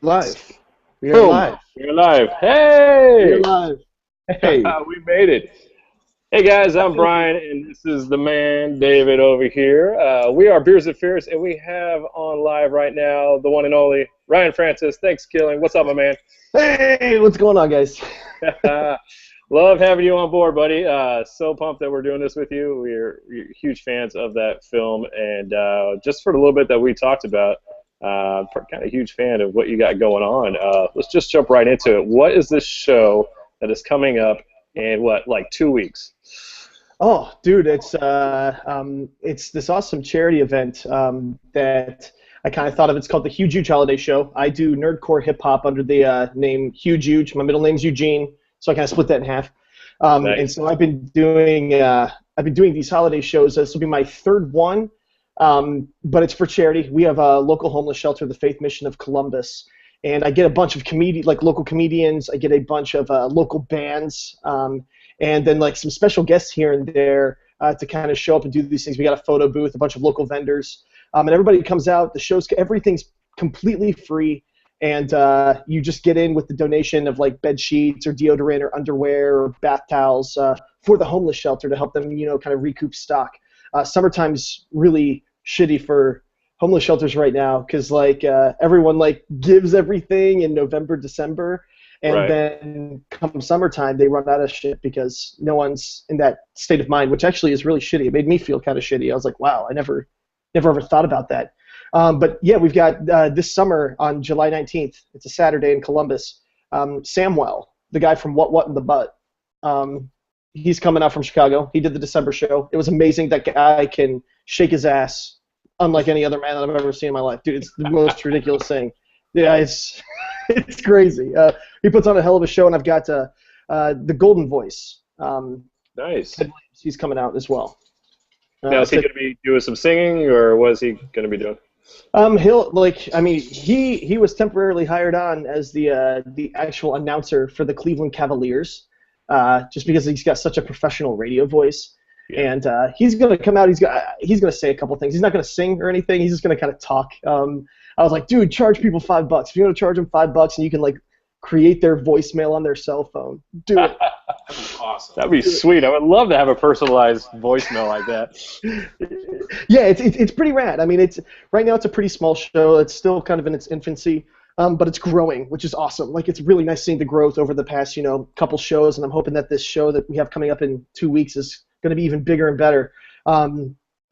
Live. We are Boom. live. We're live. We are Hey! live. Hey. We made it. Hey guys, I'm Thank you. Brian, and this is the man, David, over here. We are Beers and Fears, and we have on live right now the one and only Ryan Francis. ThanksKilling. What's up, my man? Hey, what's going on, guys? Love having you on board, buddy. So pumped that we're doing this with you. We're huge fans of that film, and just for a little bit that we talked about, kind of huge fan of what you got going on. Let's just jump right into it. What is this show that is coming up in like 2 weeks? Oh, dude, it's this awesome charity event that I kind of thought of. It's called the Huge Huge Holiday Show. I do nerdcore hip hop under the name Huge Huge. My middle name's Eugene, so I kind of split that in half. And Nice. so I've been doing these holiday shows. This will be my third one. But it's for charity. We have a local homeless shelter, the Faith Mission of Columbus, and I get a bunch of local comedians. I get a bunch of local bands, and then like some special guests here and there to kind of show up and do these things. We got a photo booth, a bunch of local vendors, and everybody comes out. Everything's completely free, and you just get in with the donation of like bed sheets or deodorant or underwear or bath towels for the homeless shelter to help them, kind of recoup stock. Summertime's really shitty for homeless shelters right now because everyone gives everything in November, December, and Right. then come summertime they run out of shit because no one's in that state of mind, which actually is really shitty. It made me feel kind of shitty. I was like, wow, I never ever thought about that. But yeah, we've got this summer on July 19th. It's a Saturday in Columbus. Samwell, the guy from What in the Butt. He's coming out from Chicago. He did the December show. It was amazing. That guy can shake his ass unlike any other man that I've ever seen in my life. Dude, it's the most ridiculous thing. Yeah, it's it's crazy. He puts on a hell of a show, and I've got the Golden Voice. Nice. Ted Williams, he's coming out as well. Now, is he going to be doing some singing, or what is he going to be doing? He was temporarily hired on as the actual announcer for the Cleveland Cavaliers. Just because he's got such a professional radio voice, Yeah. and he's gonna come out. He's gonna say a couple things. He's not gonna sing or anything. He's just gonna kind of talk. I was like, dude, charge people $5. If you want to charge them $5 and you can create their voicemail on their cell phone, do it. Awesome. That'd be sweet. I would love to have a personalized voicemail like that. Yeah, it's pretty rad. I mean, right now it's a pretty small show. It's still kind of in its infancy. But it's growing, which is awesome. It's really nice seeing the growth over the past, couple shows, and I'm hoping that this show that we have coming up in 2 weeks is going to be even bigger and better.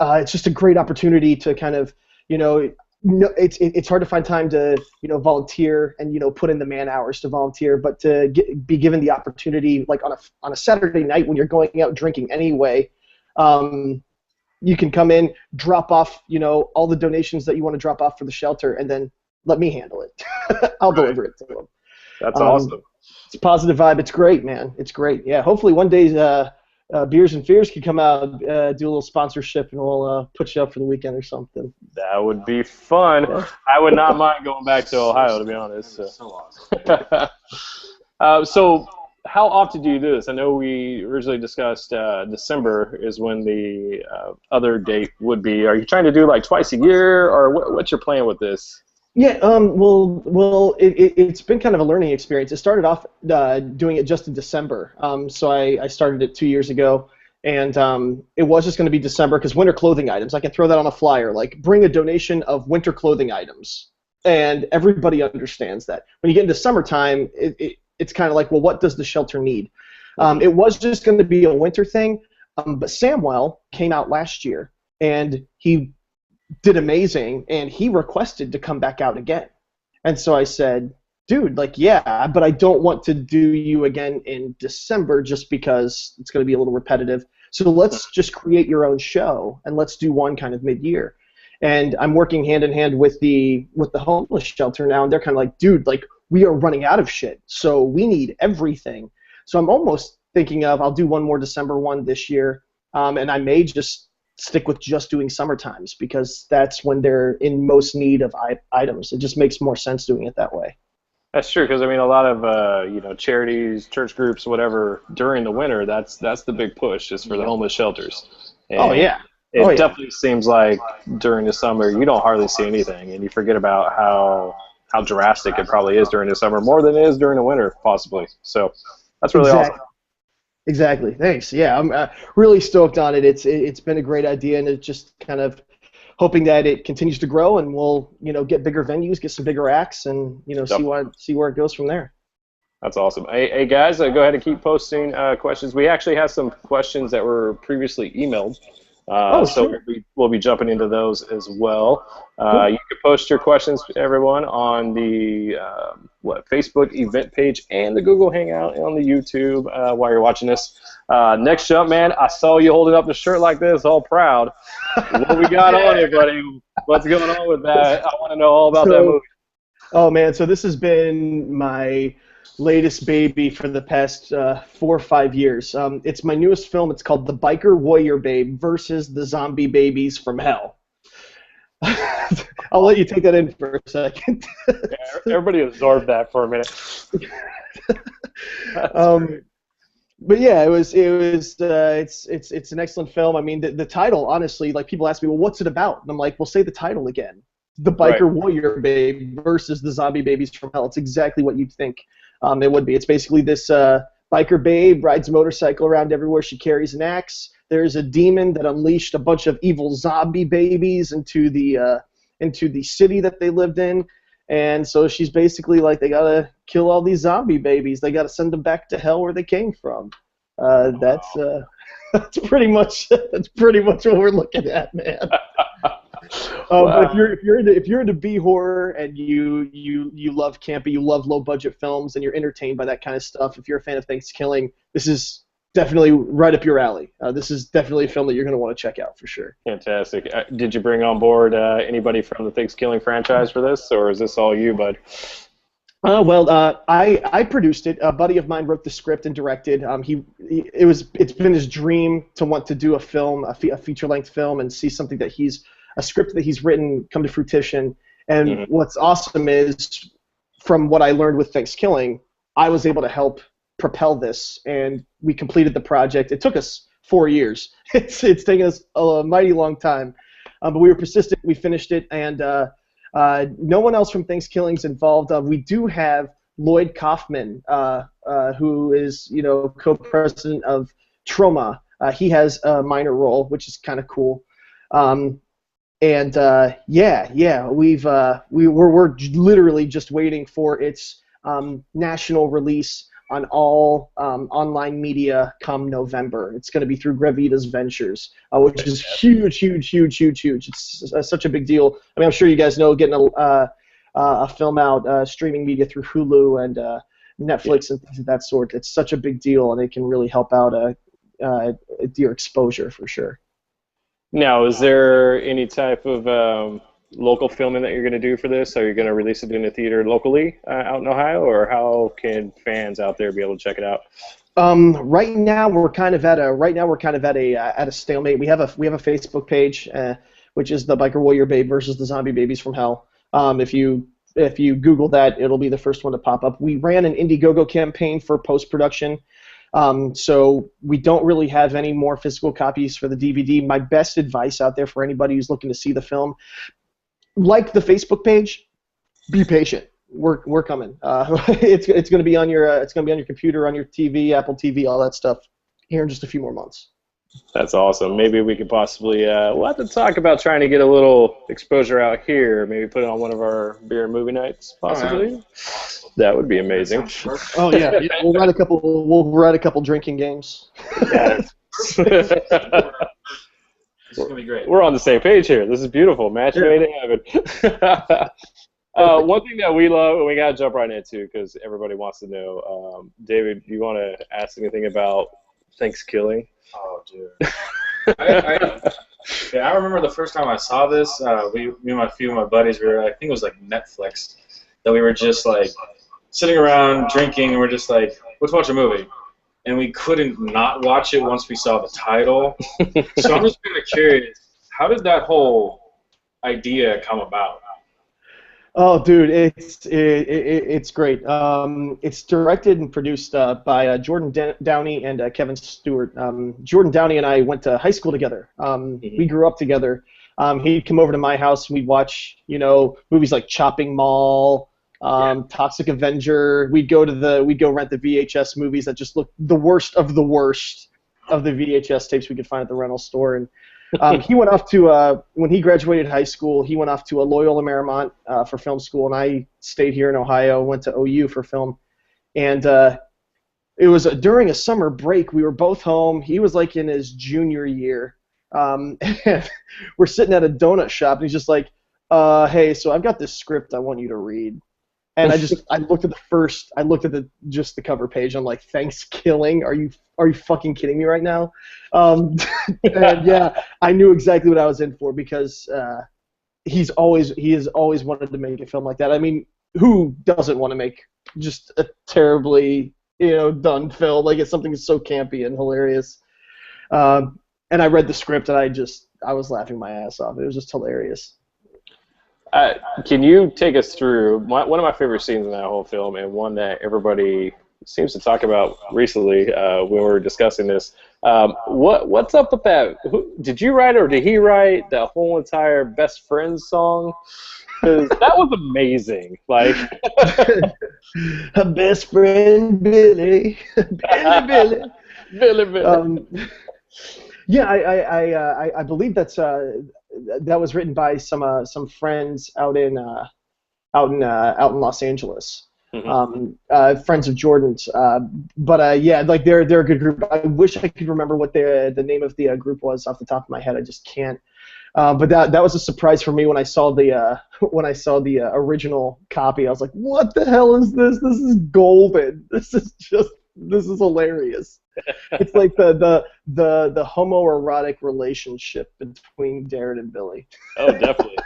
It's just a great opportunity to kind of, it's hard to find time to, volunteer and, put in the man hours to volunteer, but to be given the opportunity, on a Saturday night when you're going out drinking anyway, you can come in, drop off, all the donations that you want to drop off for the shelter, and then let me handle it. I'll deliver it to them. That's awesome. It's a positive vibe. It's great, man. It's great. Yeah, hopefully one day Beers and Fears can come out, do a little sponsorship, and we'll put you up for the weekend or something. That would be fun. Yeah. I would not mind going back to Ohio, to be honest. So awesome. So how often do you do this? I know we originally discussed December is when the other date would be. Are you trying to do twice a year, or what's your plan with this? Yeah, it's been kind of a learning experience. It started off doing it just in December. So I started it 2 years ago, and it was just going to be December because winter clothing items. I can throw that on a flyer, bring a donation of winter clothing items, and everybody understands that. When you get into summertime, it's kind of well, what does the shelter need? It was just going to be a winter thing, but Samwell came out last year, and he did amazing, and he requested to come back out again. And so I said, dude, yeah, but I don't want to do you again in December just because it's going to be a little repetitive. So let's just create your own show, and let's do one kind of mid-year. And I'm working hand in hand with the homeless shelter now, and they're kind of like, dude, we are running out of shit, so we need everything. So I'm almost thinking of I'll do one more December one this year, and I may just stick with just doing summer times because that's when they're in most need of items. It just makes more sense doing it that way. That's true, because a lot of charities, church groups, whatever, during the winter, that's the big push is for the homeless shelters. And Oh yeah. It definitely seems like during the summer you don't hardly see anything, and you forget about how how drastic it probably is during the summer, more than it is during the winter, possibly. So that's really awesome. Exactly. Thanks. Yeah, I'm really stoked on it. It's been a great idea, and it's just kind of hoping that it continues to grow, and we'll get bigger venues, get some bigger acts, and see where it goes from there. That's awesome. Hey guys, go ahead and keep posting questions. We actually have some questions that were previously emailed. So sure. we'll be jumping into those as well. You can post your questions, everyone, on the Facebook event page and the Google Hangout and on the YouTube while you're watching this. Next up, man, I saw you holding up the shirt like this, all proud. What we got on it, buddy? What's going on with that? I want to know all about that movie. Oh, man, so this has been my latest baby for the past 4 or 5 years. It's my newest film. It's called The Biker Warrior Babe versus the Zombie Babies from Hell. I'll let you take that in for a second. Everybody absorb that for a minute. But yeah, it's an excellent film. I mean, the title, honestly, like people ask me, well, what's it about? And I'm like, well, say the title again. The Biker Warrior Babe versus the Zombie Babies from Hell. It's exactly what you'd think it would be. It's basically this biker babe rides a motorcycle around everywhere. She carries an axe. There's a demon that unleashed a bunch of evil zombie babies into the city that they lived in. And so she's basically like, they gotta kill all these zombie babies. They gotta send them back to hell where they came from. That's pretty much what we're looking at, man. But if you're into B horror and you love campy, you love low budget films, and you're entertained by that kind of stuff, if you're a fan of ThanksKilling, this is definitely right up your alley. This is definitely a film that you're going to want to check out for sure. Fantastic. Did you bring on board anybody from the ThanksKilling franchise for this, or is this all you, bud? I produced it. A buddy of mine wrote the script and directed. It's been his dream to want to do a film, a feature-length film, and see something that a script that he's written come to fruition. And what's awesome is, from what I learned with ThanksKilling, I was able to help propel this, and we completed the project. It took us 4 years. It's taken us a mighty long time, but we were persistent. We finished it, and no one else from ThanksKilling's involved. We do have Lloyd Kaufman, who is co-president of Trauma. He has a minor role, which is kind of cool. We're literally just waiting for its national release on all online media come November. It's going to be through Gravita's Ventures, which is huge. It's such a big deal. I mean, I'm sure you guys know, getting a film out streaming media through Hulu and Netflix and things of that sort. It's such a big deal, and it can really help out your exposure for sure. Now, is there any type of local filming that you're going to do for this? Are you going to release it in a theater locally out in Ohio, or how can fans out there be able to check it out? Right now we're kind of at a stalemate. We have a Facebook page, which is the Biker Warrior Babe versus the Zombie Babies from Hell. If you Google that, it'll be the first one to pop up. We ran an Indiegogo campaign for post-production. So we don't really have any more physical copies for the DVD. My best advice out there for anybody who's looking to see the film, like the Facebook page, be patient. We're coming. It's going to be on your computer, on your TV, Apple TV, all that stuff here in just a few more months. That's awesome. Maybe we could possibly we'll have to talk about trying to get a little exposure out here. Maybe put it on one of our beer and movie nights, possibly. Right. That would be amazing. Oh yeah, we'll write a couple drinking games. Yeah. This is gonna be great. We're on the same page here. This is beautiful. Match made in heaven. One thing that we love, and we gotta jump right into because everybody wants to know. David, do you want to ask anything about ThanksKilling? Oh, dude. I remember the first time I saw this. Me and a few of my buddies were, I think it was like Netflix, that we were just like sitting around drinking, and we're just like, let's watch a movie. And we couldn't not watch it once we saw the title. So I'm just kind of curious, how did that whole idea come about? Oh, dude, it's great. It's directed and produced by Jordan Downey and Kevin Stewart. Jordan Downey and I went to high school together. We grew up together. He'd come over to my house and we'd watch, movies like Chopping Mall, Toxic Avenger. We'd go rent the VHS movies that just looked the worst of the VHS tapes we could find at the rental store. And he went off to when he graduated high school, he went off to Loyola Marymount for film school, and I stayed here in Ohio, went to OU for film, and it was during a summer break. We were both home. He was like in his junior year, and we're sitting at a donut shop, and he's just like, "Hey, so I've got this script I want you to read." And I looked at just the cover page. I'm like, ThanksKilling? Are you fucking kidding me right now? And yeah, I knew exactly what I was in for because he has always wanted to make a film like that. I mean, who doesn't want to make just a terribly done film? Like, it's something so campy and hilarious. And I read the script and I was laughing my ass off. It was just hilarious. Can you take us through one of my favorite scenes in that whole film, and one that everybody seems to talk about recently when we were discussing this? What's up with that? Did you write it, or did he write the whole entire Best Friends song? Because that was amazing. Like, best friend Billy, Billy. Yeah, I believe that was written by some friends out in Los Angeles, friends of Jordan's. But yeah, like they're a good group. I wish I could remember what the name of the group was off the top of my head. I just can't. But that was a surprise for me when I saw the original copy. I was like, what the hell is this? This is golden. This is hilarious. It's like the homoerotic relationship between Darren and Billy. Oh, definitely.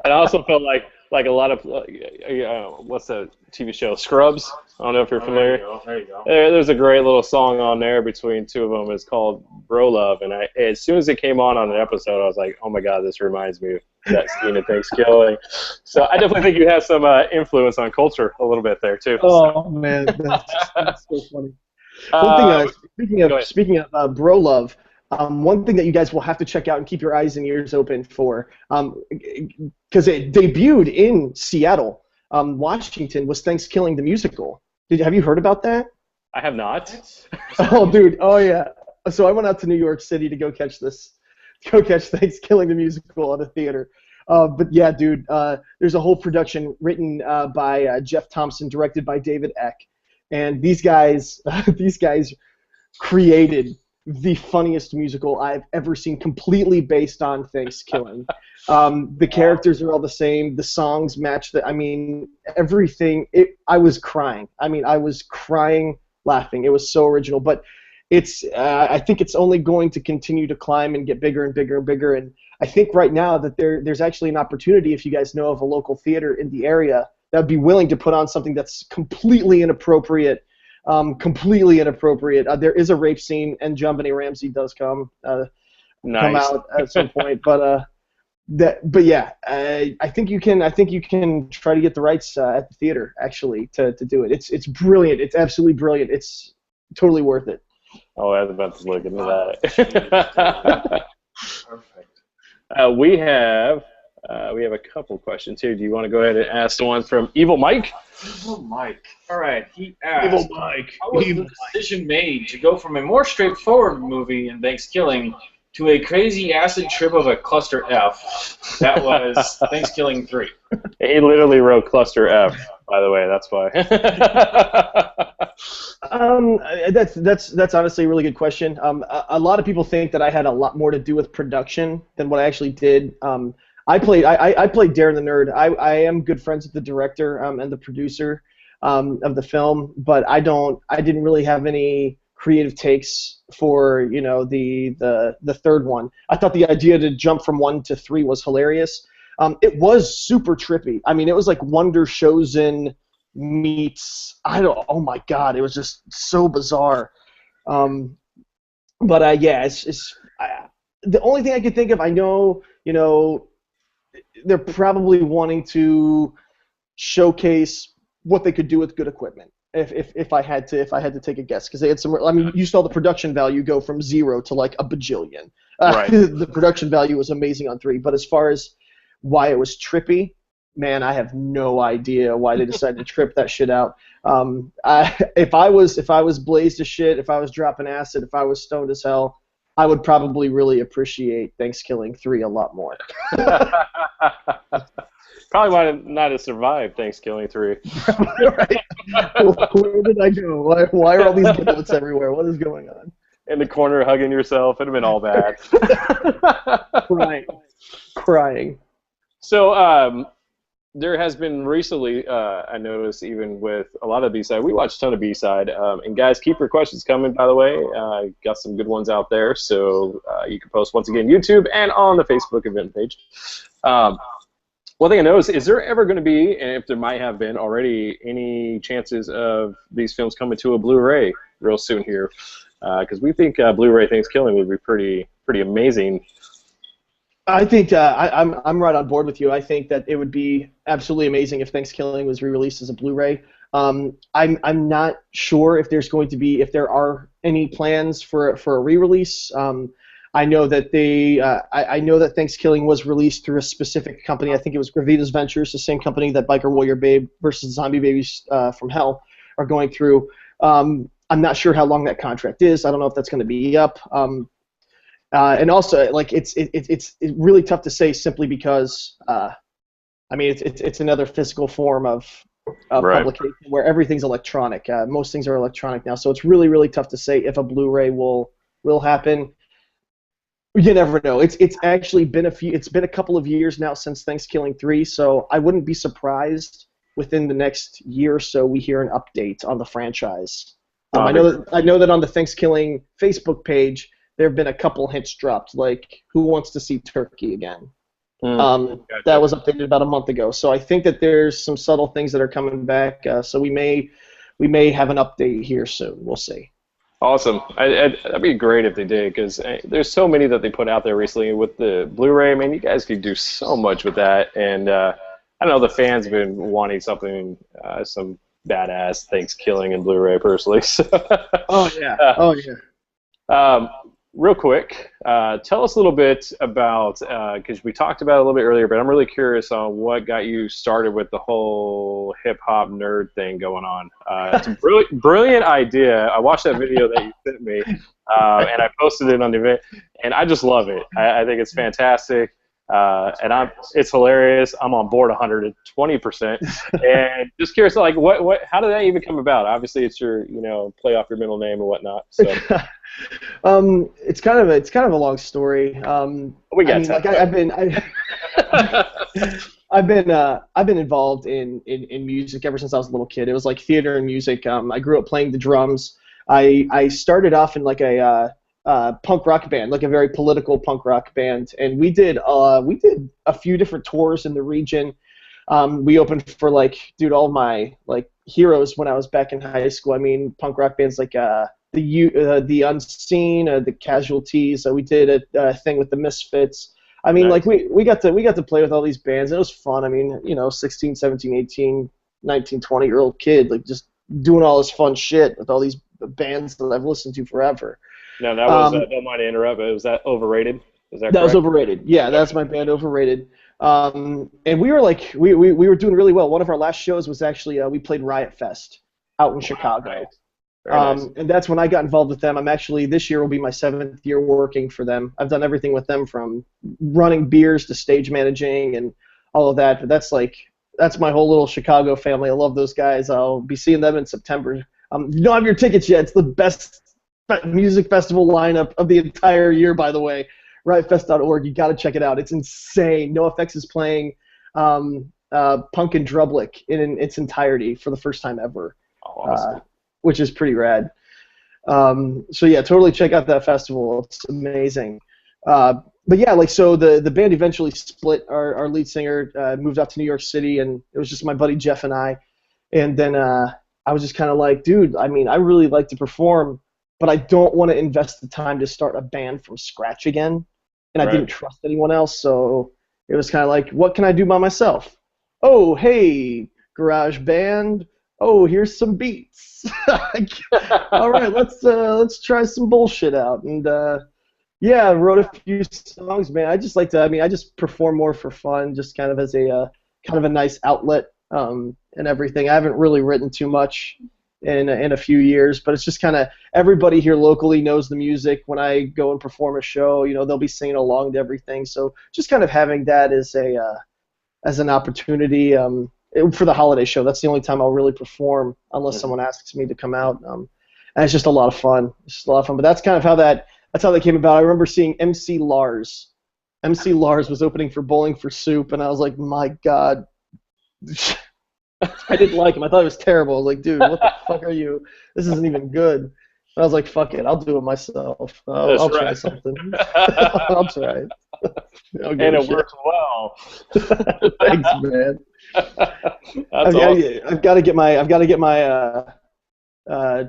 And I also felt like a lot of what's the TV show, Scrubs? I don't know if you're familiar. There you go. There's a great little song on there between two of them. It's called Bro Love, and as soon as it came on an episode, I was like, oh my god, this reminds me of that scene in ThanksKilling. So I definitely think you have some influence on culture a little bit there too. Oh man, that's so funny. One thing, speaking of Bro Love, one thing that you guys will have to check out and keep your eyes and ears open for, because it debuted in Seattle, Washington, was ThanksKilling the musical. Have you heard about that? I have not. Oh, dude. Oh, yeah. So I went out to New York City to go catch ThanksKilling the musical at a theater. But yeah, dude, there's a whole production written by Jeff Thompson, directed by David Eck. And these guys created the funniest musical I've ever seen, completely based on ThanksKilling. The characters are all the same. The songs match. Everything. I was crying. I was crying, laughing. It was so original. But I think it's only going to continue to climb and get bigger and bigger and bigger. And I think right now that there's actually an opportunity, if you guys know of a local theater in the area that would be willing to put on something that's completely inappropriate. There is a rape scene, and JonBenet Ramsey does come out at some point. But yeah, I think you can try to get the rights at the theater actually to do it. It's brilliant. It's absolutely brilliant. It's totally worth it. Oh, I was about to look into that. Perfect. We have a couple questions here. Do you want to go ahead and ask the one from Evil Mike? Evil Mike. All right. He asked, Evil Mike. How was the decision made to go from a more straightforward movie in ThanksKilling to a crazy acid trip of a cluster F that was ThanksKilling 3? He literally wrote cluster F, by the way. That's why. That's honestly a really good question. A lot of people think that I had a lot more to do with production than what I actually did. I played Darren the Nerd. I am good friends with the director and the producer of the film, but I didn't really have any creative takes for the third one. I thought the idea to jump from 1 to 3 was hilarious. It was super trippy. It was like Wonder Chosen meets oh my god, it was just so bizarre. But yeah, the only thing I could think of. I know they're probably wanting to showcase what they could do with good equipment. If I had to take a guess, because they had some. You saw the production value go from 0 to like a bajillion. Right. The production value was amazing on 3, but as far as why it was trippy, man, I have no idea why they decided to trip that shit out. If I was blazed to shit, if I was dropping acid, if I was stoned as hell, I would probably really appreciate ThanksKilling 3 a lot more. Probably might not have survived ThanksKilling 3. Right. Where did I go? Why are all these bullets everywhere? What is going on? In the corner hugging yourself. It'd have been all bad. Crying. So there has been recently, I noticed, even with a lot of B-side, we watched a ton of B-side. And guys, keep your questions coming, by the way. Got some good ones out there. So you can post, once again, YouTube and on the Facebook event page. One thing I noticed, is there ever going to be, and if there might have been already, any chances of these films coming to a Blu-ray real soon here? Because we think Blu-ray ThanksKilling would be pretty amazing. I think I'm right on board with you. I think that it would be absolutely amazing if ThanksKilling was re-released as a Blu-ray. I'm not sure if there are any plans for a re-release. I know that I know that ThanksKilling was released through a specific company. I think it was Gravita's Ventures, the same company that Biker Warrior Babe versus Zombie Babies from Hell are going through. I'm not sure how long that contract is. I don't know if that's going to be up. And also, like, it's really tough to say simply because it's another physical form of right. publication where everything's electronic. Most things are electronic now, so it's really tough to say if a Blu-ray will happen. You never know. It's actually been a couple of years now since ThanksKilling 3, so I wouldn't be surprised within the next year or so we hear an update on the franchise. I know that on the ThanksKilling Facebook page there have been a couple hints dropped, like who wants to see Turkey again. Gotcha. That was updated about a month ago, so I think that there's some subtle things that are coming back. So we may have an update here soon. We'll see. Awesome. That'd be great if they did, because there's so many that they put out there recently with the Blu-ray. Man, you guys could do so much with that, and I know the fans have been wanting something, some badass ThanksKilling and Blu-ray personally. So, oh yeah. Real quick, tell us a little bit about, because we talked about it a little bit earlier, but I'm really curious on what got you started with the whole hip-hop nerd thing going on. It's a brilliant idea. I watched that video that you sent me, and I posted it on the event, and I just love it. I think it's fantastic. And it's hilarious. I'm on board 120%. And just curious, like, how did that even come about? Obviously, it's your, play off your middle name and whatnot. So. It's kind of a long story. We got time. I've been involved in music ever since I was a little kid. It was like theater and music. I grew up playing the drums. I started off in like a punk rock band, like a very political punk rock band, and we did a few different tours in the region. We opened for all my heroes when I was back in high school. I mean, punk rock bands like the Unseen, the Casualties. We did a thing with the Misfits. I mean, nice. we got to play with all these bands. It was fun. I mean, 16, 17, 18, 19, 20-year-old kid, just doing all this fun shit with all these bands that I've listened to forever. No, that was, don't mind to interrupt, but was that Overrated? Is that correct? That was Overrated. Yeah, that's my band, Overrated. And we were we were doing really well. One of our last shows was actually, we played Riot Fest out in Chicago. Right. Nice. And that's when I got involved with them. This year will be my 7th year working for them. I've done everything with them from running beers to stage managing and all of that. But that's my whole little Chicago family. I love those guys. I'll be seeing them in September. You don't have your tickets yet. It's the best music festival lineup of the entire year, by the way. Riotfest.org. You got to check it out. It's insane. NoFX is playing Punk and Drublick in its entirety for the first time ever. Oh, awesome. Which is pretty rad. So yeah, totally check out that festival. It's amazing. But yeah, so the band eventually split. Our lead singer moved out to New York City, and it was just my buddy Jeff and I. And then I was just kind of like, dude, I mean, I really like to perform, but I don't want to invest the time to start a band from scratch again. And I didn't trust anyone else, so it was kind of like, what can I do by myself? Oh, hey, garage band. Oh, here's some beats. All right, let's try some bullshit out. And yeah, I wrote a few songs, man. I just perform more for fun, just kind of as a kind of a nice outlet and everything. I haven't really written too much in a few years, but it's just kind of everybody here locally knows the music. When I go and perform a show, they'll be singing along to everything. So just kind of having that as an opportunity for the holiday show. That's the only time I'll really perform unless someone asks me to come out. And it's just a lot of fun. It's just a lot of fun. But that's kind of how that came about. I remember seeing MC Lars. MC Lars was opening for Bowling for Soup, and I was like, my God. I didn't like him. I thought he was terrible. I was like, dude, what the fuck are you? This isn't even good. And I was like, fuck it. I'll do it myself. I'll try something. I'll try it. And it works well. Thanks, man. Awesome. I've got to get my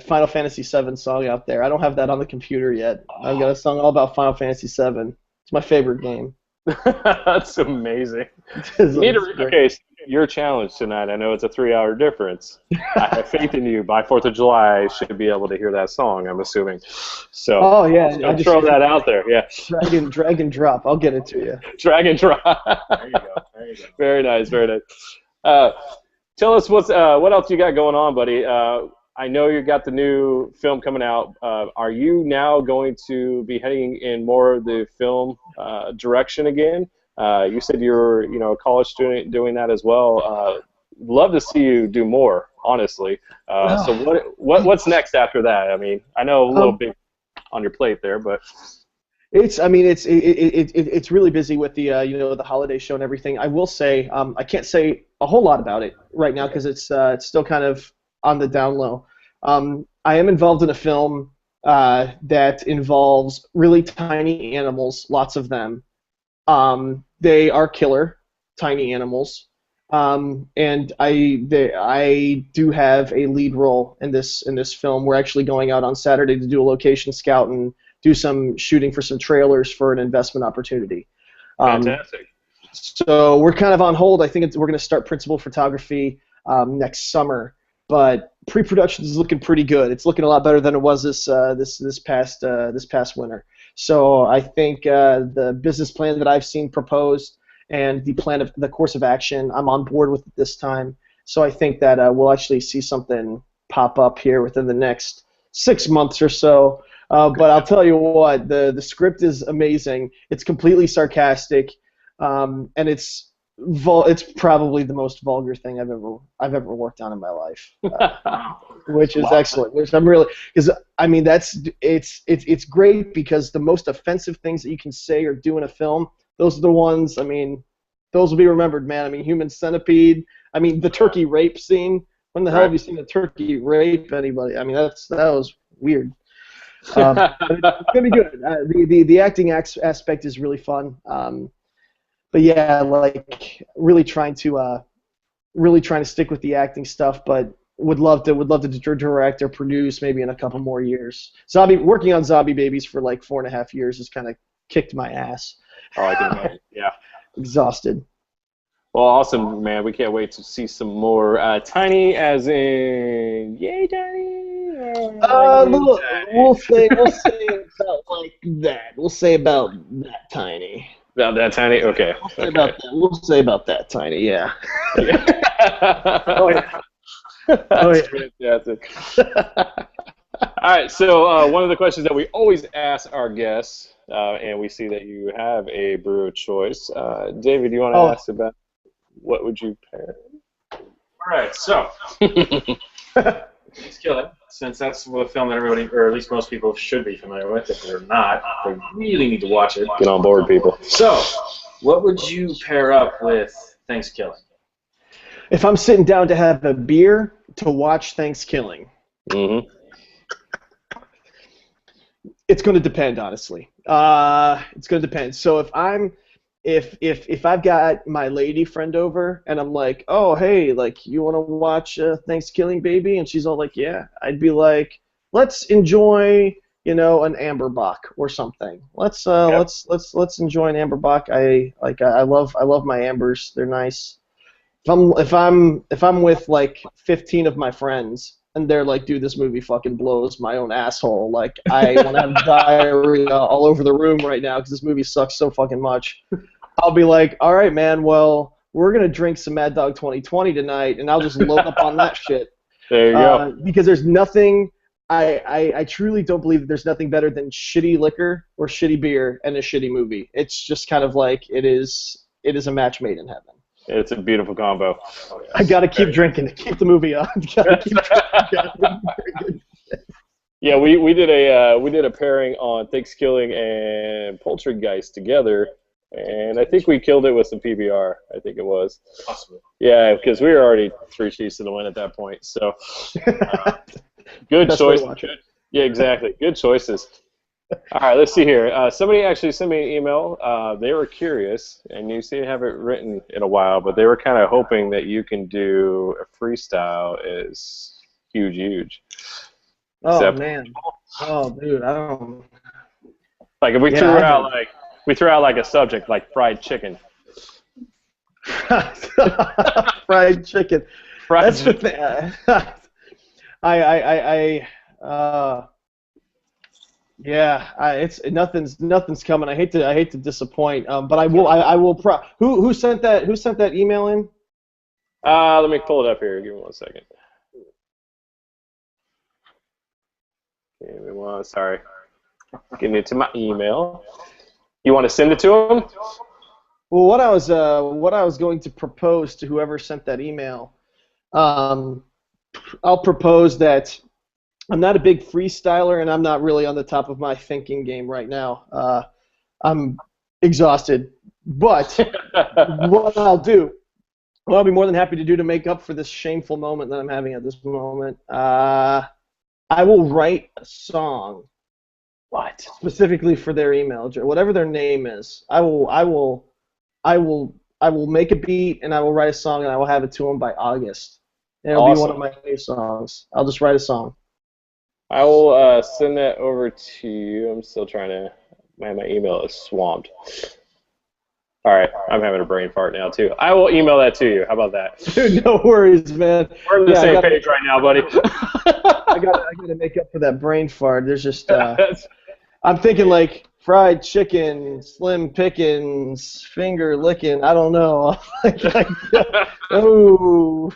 Final Fantasy VII song out there. I don't have that on the computer yet. I've got a song all about Final Fantasy VII. It's my favorite game. That's amazing. Okay, so your challenge tonight. I know it's a 3-hour difference. I have faith in you. By 4th of July, I should be able to hear that song, I'm assuming. So, oh, yeah. I'll throw that out there. Yeah. Drag and drop. I'll get it to you. Drag and drop. There you go. Very nice. Very nice. Tell us what else you got going on, buddy. I know you got the new film coming out. Are you now going to be heading in more of the film direction again? You said you were, a college student doing that as well. Love to see you do more, honestly. So what's next after that? I mean, I know a little bit on your plate there, but it's really busy with the the holiday show and everything. I will say I can't say a whole lot about it right now because it's still kind of on the down low. I am involved in a film that involves really tiny animals, lots of them. They are killer, tiny animals, and I do have a lead role in this film. We're actually going out on Saturday to do a location scout and do some shooting for some trailers for an investment opportunity. Fantastic. So we're kind of on hold. I think we're going to start principal photography next summer, but pre-production is looking pretty good. It's looking a lot better than it was this past winter. So I think the business plan that I've seen proposed and the course of action, I'm on board with it this time. So I think that we'll actually see something pop up here within the next 6 months or so. But I'll tell you what, the script is amazing. It's completely sarcastic, and it's probably the most vulgar thing I've ever worked on in my life, which is excellent. Which I'm really, because I mean it's great because the most offensive things that you can say or do in a film, those are the ones. I mean, those will be remembered, man. I mean, Human Centipede. I mean, the turkey rape scene. When the hell have you seen a turkey rape anybody? I mean, that was weird. But it's gonna be good. The acting aspect is really fun. But yeah, like really trying to stick with the acting stuff, but would love to direct or produce maybe in a couple more years. Working on Zombie Babies for like 4.5 years has kind of kicked my ass. Oh, I can imagine. Yeah. Exhausted. Well, awesome, man. We can't wait to see some more Tiny, as in yay, Tiny. We'll say about like that. We'll say about that Tiny. About that Tiny? Okay. We'll say about that Tiny, yeah. Oh, yeah. That's fantastic. All right, so one of the questions that we always ask our guests, and we see that you have a brew of choice. David, do you want to ask about what would you pair? All right, so ThanksKilling, since that's the film that everybody, or at least most people, should be familiar with. If they're not, they really need to watch it. Get on board, people. So, what would you pair up with ThanksKilling? If I'm sitting down to have a beer to watch ThanksKilling, it's going to depend, honestly. It's going to depend. So if I've got my lady friend over and I'm like, oh, hey, like, you want to watch ThanksKilling, baby? And she's all like, yeah. I'd be like, let's enjoy, an Amberbach or something. Let's enjoy an Amberbach. I love my Ambers. They're nice. If I'm with like 15 of my friends and they're like, dude, this movie fucking blows my own asshole. Like, I want to have diarrhea all over the room right now because this movie sucks so fucking much. I'll be like, all right, man, well, we're gonna drink some Mad Dog 2020 tonight, and I'll just load up on that shit. There you go. Because there's nothing. I truly don't believe that there's nothing better than shitty liquor or shitty beer and a shitty movie. It's just kind of like it is a match made in heaven. It's a beautiful combo. Oh, yes. I gotta keep drinking to keep the movie on. Gotta keep drinking. Yeah, we did a pairing on ThanksKilling and Poultrygeist together, and I think we killed it with some PBR. I think it was. Possibly. Yeah, because we were already 3 sheets to the win at that point. So good choice. Yeah, exactly. Good choices. All right, let's see here. Somebody actually sent me an email. They were curious, and you see, I haven't written in a while, but they were kind of hoping that you can do a freestyle. Is huge. Oh man. Oh dude, I don't. Like if we threw out like a subject like fried chicken. Fried chicken. Fried That's chicken. the thing. It's nothing's coming. I hate to disappoint. But I will. Who sent that email in? Let me pull it up here. Give me 1 second. Sorry. Getting it to my email. You want to send it to him? Well, what I was going to propose to whoever sent that email, I'll propose that I'm not a big freestyler and I'm not really on the top of my thinking game right now. I'm exhausted, but what I'll be more than happy to do to make up for this shameful moment that I'm having at this moment. I will write a song. What? Specifically for their email, whatever their name is. I will make a beat and I will write a song and I will have it to them by August. And it'll be one of my new songs. I'll just write a song. I will send that over to you. I'm still trying to. My email is swamped. All right, I'm having a brain fart now too. I will email that to you. How about that? Dude, no worries, man. We're on the same page right now, buddy. I gotta make up for that brain fart. There's just I'm thinking like fried chicken, slim pickings, finger licking. I don't know. Oh.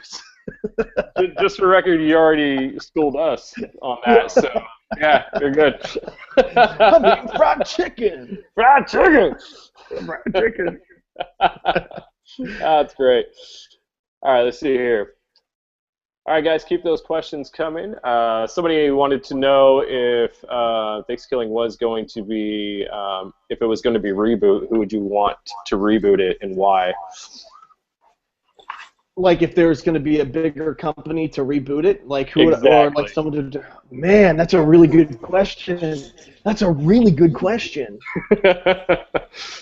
Just for record, you already schooled us on that, so yeah, you're good. I'm eating fried chicken. Fried chicken. Fried chicken. That's great. All right, let's see here. All right, guys, keep those questions coming. Somebody wanted to know if ThanksKilling was going to be, if it was going to be reboot, who would you want to reboot it and why? Like if there's going to be a bigger company to reboot it, like who would, Exactly. or like someone to do. Man, that's a really good question. That's a really good question.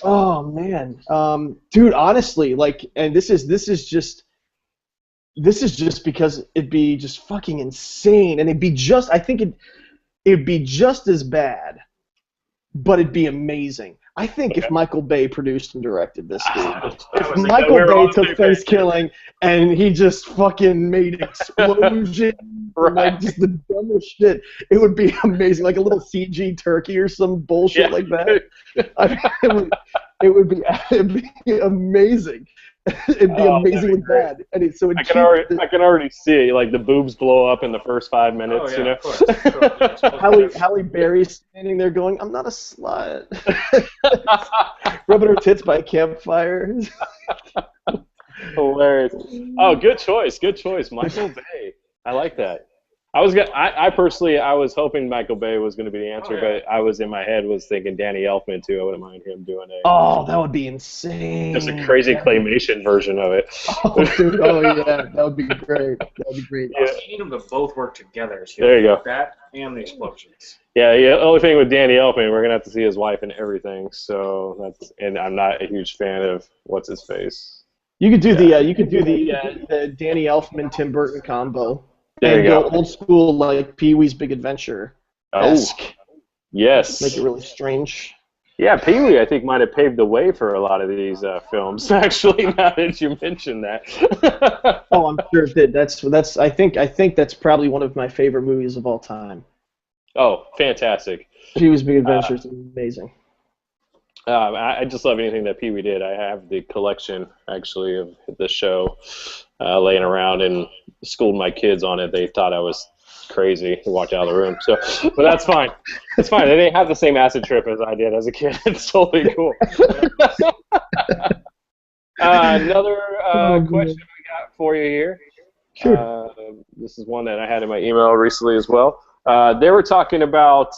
Oh man, dude, honestly, like, and this is just because it'd be just fucking insane, and it'd be just, I think it'd be just as bad, but it'd be amazing. I think if Michael Bay produced and directed this dude, if Michael Bay took ThanksKilling and he just fucking made explosions, Right. like just the dumbest shit, it would be amazing. Like a little CG turkey or some bullshit like that. It'd be amazing. It'd be amazingly bad. And I can already see it. Like the boobs blow up in the first 5 minutes. Oh, yeah, you know. of course. Halle Berry's standing there going, "I'm not a slut," rubbing her tits by a campfire. Hilarious. Oh, good choice. Good choice, Michael Bay. I like that. I personally was hoping Michael Bay was going to be the answer, but I was in my head was thinking Danny Elfman too. I wouldn't mind him doing Oh, that would be insane. just a crazy claymation version of it. Oh, dude. Oh, yeah. That would be great. That would be great. I need them to both work together. So There you go. That and the explosions. Yeah. The only thing with Danny Elfman, we're gonna have to see his wife and everything. So and I'm not a huge fan of what's his face. You could do the Danny Elfman Tim Burton combo. There and you go. Old school like Pee-wee's Big Adventure. Oh, yes. Make it really strange. Yeah, Pee-wee, I think, might have paved the way for a lot of these films. Actually, now that you mention that. Oh, I'm sure it did. I think that's probably one of my favorite movies of all time. Oh, fantastic. Pee-wee's Big Adventure is amazing. I just love anything that Pee Wee did. I have the collection, actually, of the show laying around, and schooled my kids on it. They thought I was crazy to walk out of the room. So, but that's fine. It's fine. They didn't have the same acid trip as I did as a kid. It's totally cool. Another question we got for you here. Sure. This is one that I had in my email recently as well. They were talking about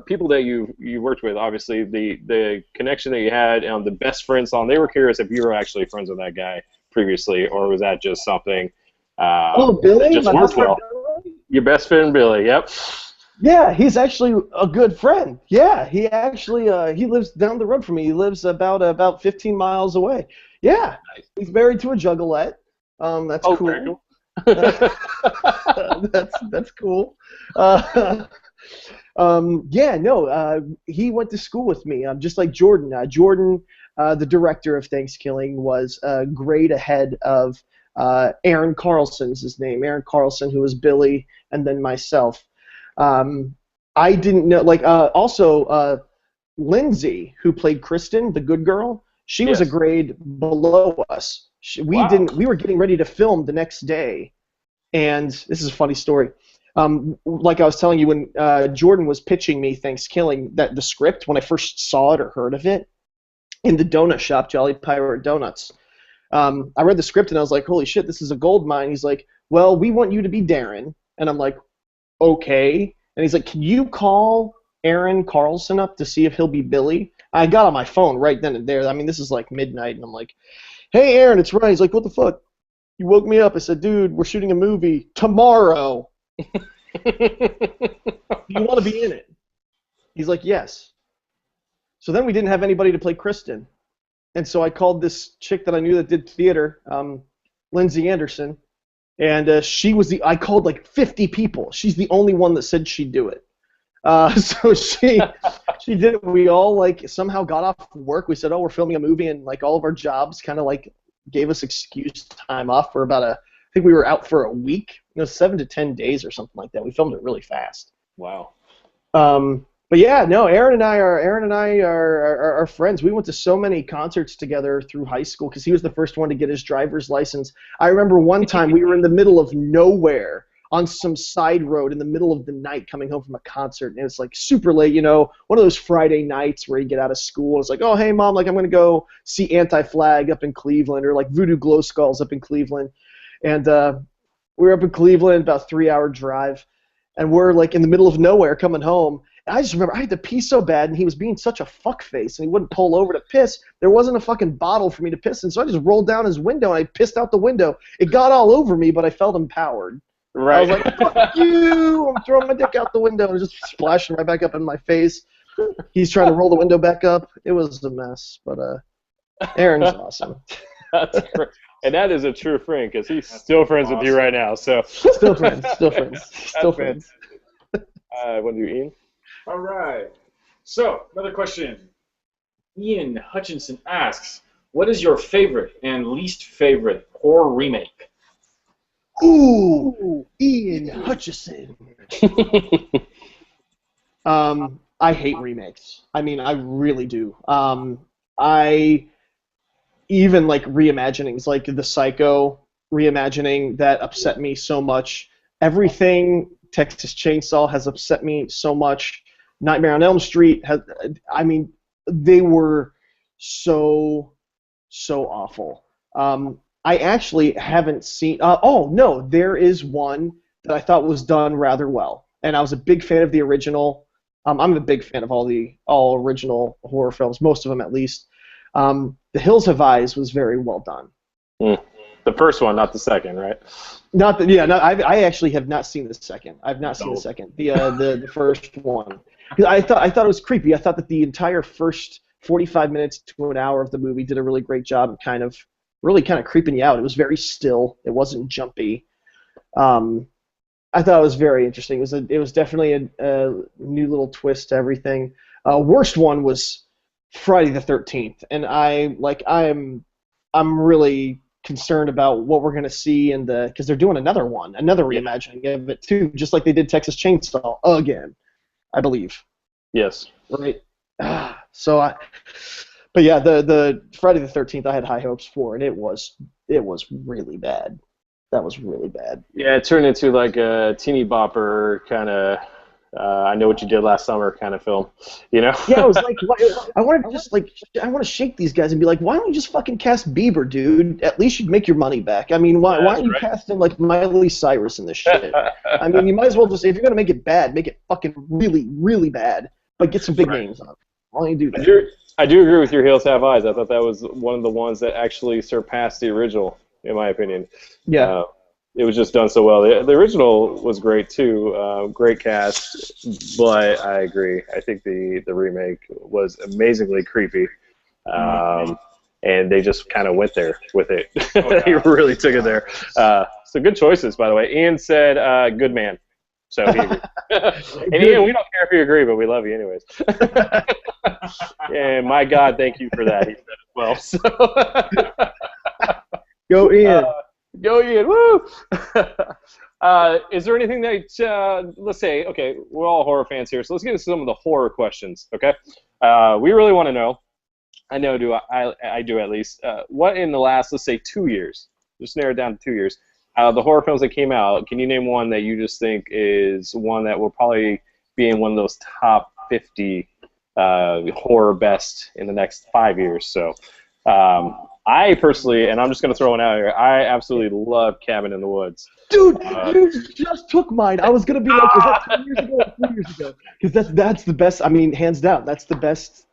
people that you worked with. Obviously, the connection that you had on the best friend song. They were curious if you were actually friends with that guy previously, or was that just something Billy, that just worked well? Billy? Your best friend Billy. Yep. Yeah, he's actually a good friend. Yeah, he actually he lives down the road from me. He lives about 15 miles away. Yeah, he's married to a juggalette. That's cool. Very cool. That's cool. He went to school with me. Just like Jordan. Jordan, the director of ThanksKilling, was a grade ahead of Aaron Carlson's his name. Aaron Carlson, who was Billy, and then myself. I didn't know. Also, Lindsay, who played Kristen, the good girl, she was a grade below us. We were getting ready to film the next day, and this is a funny story. Like I was telling you, when Jordan was pitching me ThanksKilling, that the script, when I first saw it or heard of it in the donut shop, Jolly Pirate Donuts, I read the script and I was like, holy shit, this is a gold mine. He's like, well, we want you to be Darren. And I'm like, okay. And he's like, can you call Aaron Carlson up to see if he'll be Billy? I got on my phone right then and there. I mean, this is like midnight, and I'm like, hey, Aaron, it's Ryan. He's like, what the fuck? You woke me up. I said, dude, we're shooting a movie tomorrow. Do you want to be in it? He's like, yes. So then we didn't have anybody to play Kristen. And so I called this chick that I knew that did theater, Lindsay Anderson, and I called like 50 people. She's the only one that said she'd do it. So she did it. We all like somehow got off work. We said, oh, we're filming a movie, and like all of our jobs kind of like gave us excuse time off for about I think we were out for a week, 7 to 10 days or something like that. We filmed it really fast. Wow. But yeah, no, Aaron and I are friends. We went to so many concerts together through high school because he was the first one to get his driver's license. I remember one time we were in the middle of nowhere on some side road in the middle of the night coming home from a concert, and it's like super late, one of those Friday nights where you get out of school. It's like, oh, hey, Mom, like I'm going to go see Anti-Flag up in Cleveland, or like Voodoo Glow Skulls up in Cleveland. And we were up in Cleveland, about a 3-hour drive, and we're like in the middle of nowhere coming home. And I just remember I had to pee so bad, and he was being such a fuckface, and he wouldn't pull over to piss. There wasn't a fucking bottle for me to piss in, so I just rolled down his window, and I pissed out the window. It got all over me, but I felt empowered. Right. I was like, fuck you! I'm throwing my dick out the window, and just splashing right back up in my face. He's trying to roll the window back up. It was a mess, but Aaron's awesome. That's great. And that is a true friend, because he's still friends with you right now. So still friends. What do you, Ian? All right. So, another question. Ian Hutchinson asks, what is your favorite and least favorite horror remake? Ooh, Ian Hutchinson. I hate remakes. I mean, I really do. I even like reimaginings, like the Psycho reimagining, that upset me so much. Everything Texas Chainsaw has upset me so much. Nightmare on Elm Street they were so awful. I actually haven't seen. There is one that I thought was done rather well, and I was a big fan of the original. I'm a big fan of all original horror films, most of them at least. The Hills Have Eyes was very well done. The first one, not the second, right? I actually have not seen the second. I've not seen the second. The first one. I thought it was creepy. I thought that the entire first 45 minutes to an hour of the movie did a really great job of kind of creeping you out. It was very still. It wasn't jumpy. I thought it was very interesting. It was definitely a new little twist to everything. Worst one was Friday the 13th, and I'm really concerned about what we're going to see because they're doing another reimagining of it too, just like they did Texas Chainsaw again, I believe. Yes. Right. But yeah, the Friday the 13th I had high hopes for, and it was really bad. That was really bad. Yeah, it turned into like a teeny bopper kind of. I know what you did last summer kind of film, you know? Yeah, I was like, I wanted to just like, I want to shake these guys and be like, why don't you just fucking cast Bieber, dude? At least you'd make your money back. I mean, why aren't you casting like Miley Cyrus in this shit? I mean, you might as well just, if you're gonna make it bad, make it fucking really, really bad, but get some big names on it. Why don't you do that? I do agree with your Hills Have Eyes. I thought that was one of the ones that actually surpassed the original, in my opinion. Yeah. It was just done so well. The original was great too, great cast, but I agree. I think the remake was amazingly creepy, and they just kind of went there with it. They really took it there. So good choices, by the way. Ian said, "Good man." So he agreed. And Ian, we don't care if you agree, but we love you anyways. And my God, thank you for that. He said as well. So. Go Ian. Go Ian, woo! Is there anything that, let's say, okay, we're all horror fans here, so let's get into some of the horror questions, okay? We really want to know, I know I do at least, what in the last, let's say, 2 years, just narrow it down to 2 years, the horror films that came out, can you name one that you just think is one that will probably be in one of those top 50 horror best in the next 5 years? So, I personally, and I'm just going to throw one out here, I absolutely love Cabin in the Woods. Dude, you just took mine. I was going to be like, is that 2 years ago or 3 years ago? Because that's the best, I mean, hands down, that's the best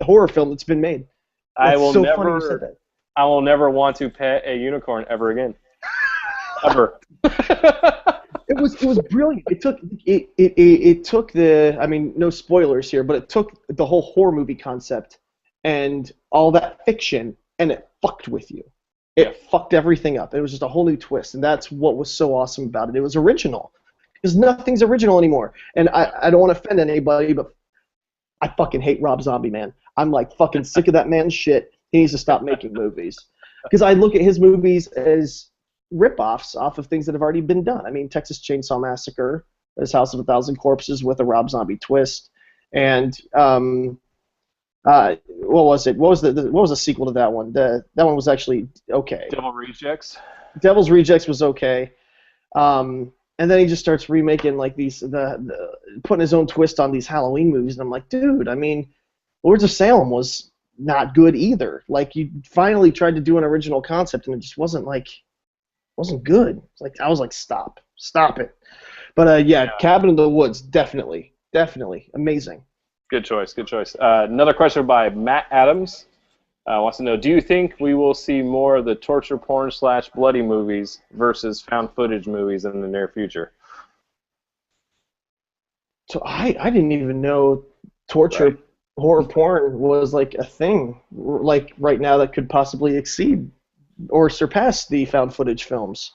horror film that's been made. I will never want to pet a unicorn ever again. Ever. It was brilliant. It took the, I mean, no spoilers here, but it took the whole horror movie concept and all that fiction, and it fucked with you. It fucked everything up. It was just a whole new twist, and that's what was so awesome about it. It was original, because nothing's original anymore. And I don't want to offend anybody, but I fucking hate Rob Zombie, man. I'm like fucking sick of that man's shit. He needs to stop making movies. Because I look at his movies as rip-offs off of things that have already been done. I mean, Texas Chainsaw Massacre, His House of a Thousand Corpses with a Rob Zombie twist, and what was it? What was the sequel to that one? That one was actually okay. Devil's Rejects was okay. And then he just starts remaking like these putting his own twist on these Halloween movies, and I'm like, dude, I mean, Lords of Salem was not good either. Like, you finally tried to do an original concept, and it just wasn't good. It's like, I was like, stop it. But yeah, Cabin in the Woods, definitely amazing. Good choice. Another question by Matt Adams wants to know, do you think we will see more of the torture porn / bloody movies versus found footage movies in the near future? So I didn't even know torture horror porn was like a thing like right now that could possibly exceed or surpass the found footage films.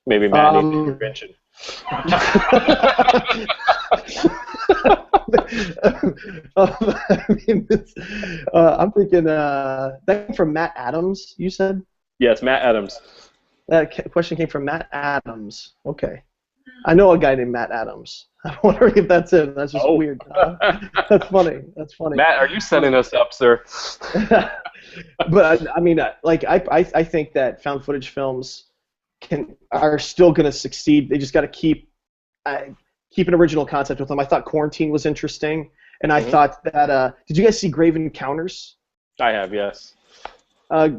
Maybe Matt needs an intervention. I'm thinking that came from Matt Adams, you said? Yes, Matt Adams. That question came from Matt Adams. Okay. I know a guy named Matt Adams. I'm wondering if that's him. That's just weird. That's funny. Matt, are you setting us up, sir? But I mean, like I think that found footage films are still going to succeed. They just got to keep an original concept with them. I thought Quarantine was interesting, and I thought that. Did you guys see Grave Encounters? I have, yes.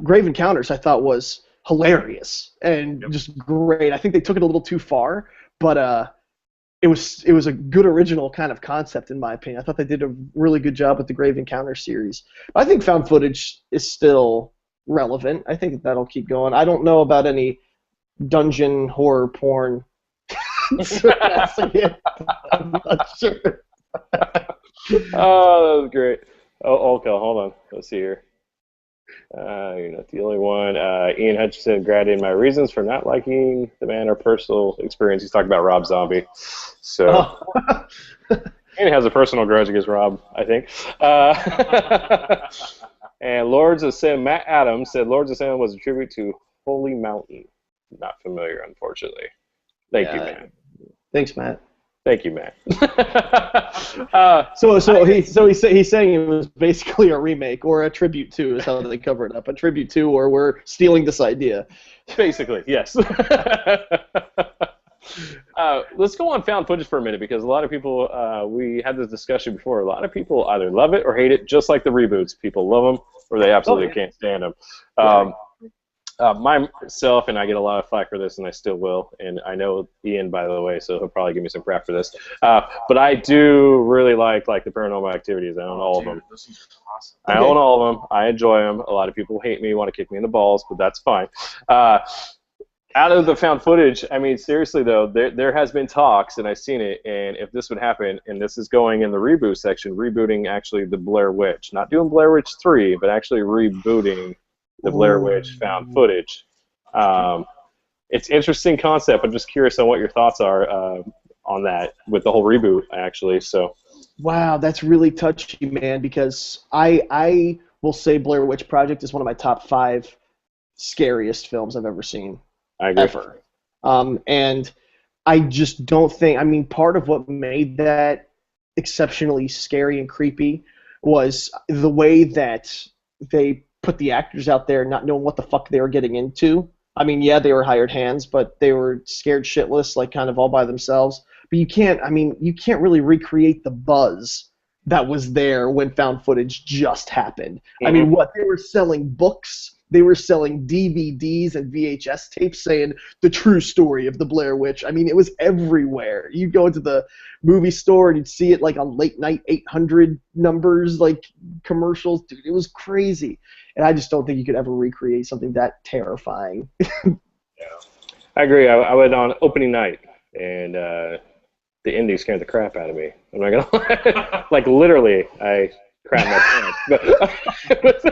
Grave Encounters I thought was hilarious and just great. I think they took it a little too far, but it was a good original kind of concept in my opinion. I thought they did a really good job with the Grave Encounters series. I think found footage is still relevant. I think that'll keep going. I don't know about any dungeon horror porn. I'm not sure. Oh, that was great. Oh, okay, hold on. Let's see here. You're not the only one. Ian Hutchinson granted my reasons for not liking the man or personal experience. He's talking about Rob Zombie. So, Ian has a personal grudge against Rob, I think. And Lords of Sin, Matt Adams said Lords of Sin was a tribute to Holy Mountain. Not familiar, unfortunately. Thank you, Matt. Thanks, Matt. Thank you, Matt. He's saying it was basically a remake or a tribute to is how they cover it up. A tribute to, or we're stealing this idea. Basically, yes. Let's go on found footage for a minute because a lot of people, we had this discussion before, a lot of people either love it or hate it, just like the reboots. People love them or they absolutely can't stand them. Myself, and I get a lot of flack for this, and I still will, and I know Ian, by the way, so he'll probably give me some crap for this. But I do really like the Paranormal Activities. I own all of them. This is awesome. I own all of them. I enjoy them. A lot of people hate me, want to kick me in the balls, but that's fine. Out of the found footage, I mean, seriously though, there has been talks, and I've seen it, and if this would happen, and this is going in the reboot section, rebooting actually the Blair Witch. Not doing Blair Witch 3, but actually rebooting the Blair Witch found footage. It's interesting concept. I'm just curious on what your thoughts are on that with the whole reboot, actually. So. Wow, that's really touchy, man, because I will say Blair Witch Project is one of my top 5 scariest films I've ever seen. I agree. Ever. And I just don't think, I mean, part of what made that exceptionally scary and creepy was the way that they put the actors out there not knowing what the fuck they were getting into. I mean, yeah, they were hired hands, but they were scared shitless, like kind of all by themselves. But you can't really recreate the buzz that was there when found footage just happened. Mm-hmm. I mean, they were selling books, they were selling DVDs and VHS tapes saying the true story of the Blair Witch. I mean, it was everywhere. You'd go into the movie store and you'd see it like on late night 800 numbers, like commercials. Dude, it was crazy. And I just don't think you could ever recreate something that terrifying. Yeah. I agree. I went on opening night, and the ending scared the crap out of me. I'm not gonna lie. Like literally, I crapped my pants.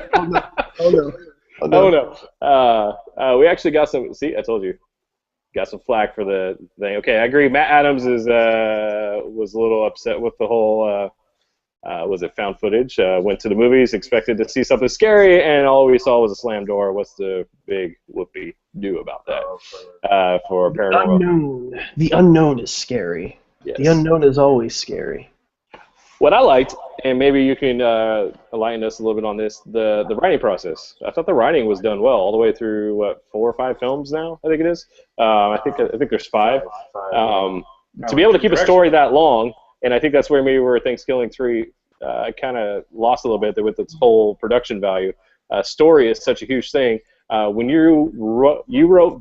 Oh no. We actually got some. See, I told you. Got some flack for the thing. Okay, I agree. Matt Adams was a little upset with the whole. Was it found footage? Went to the movies, expected to see something scary, and all we saw was a slam door. What's the big whoopee do about that for paranormal? The unknown is scary. Yes. The unknown is always scary. What I liked, and maybe you can enlighten us a little bit on this, the writing process. I thought the writing was done well all the way through 4 or 5 films now. I think it is. I think there's 5. To be able to keep a story that long. And I think that's where maybe where ThanksKilling 3 kind of lost a little bit with its whole production value. Story is such a huge thing. When you wrote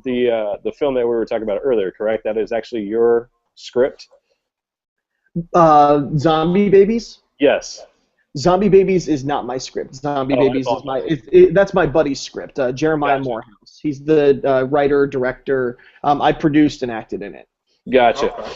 the film that we were talking about earlier, correct? That is actually your script? Zombie Babies? Yes. Zombie Babies is not my script. Zombie Babies is that's my buddy's script, Jeremiah Morehouse. He's the writer, director. I produced and acted in it. Gotcha. Okay.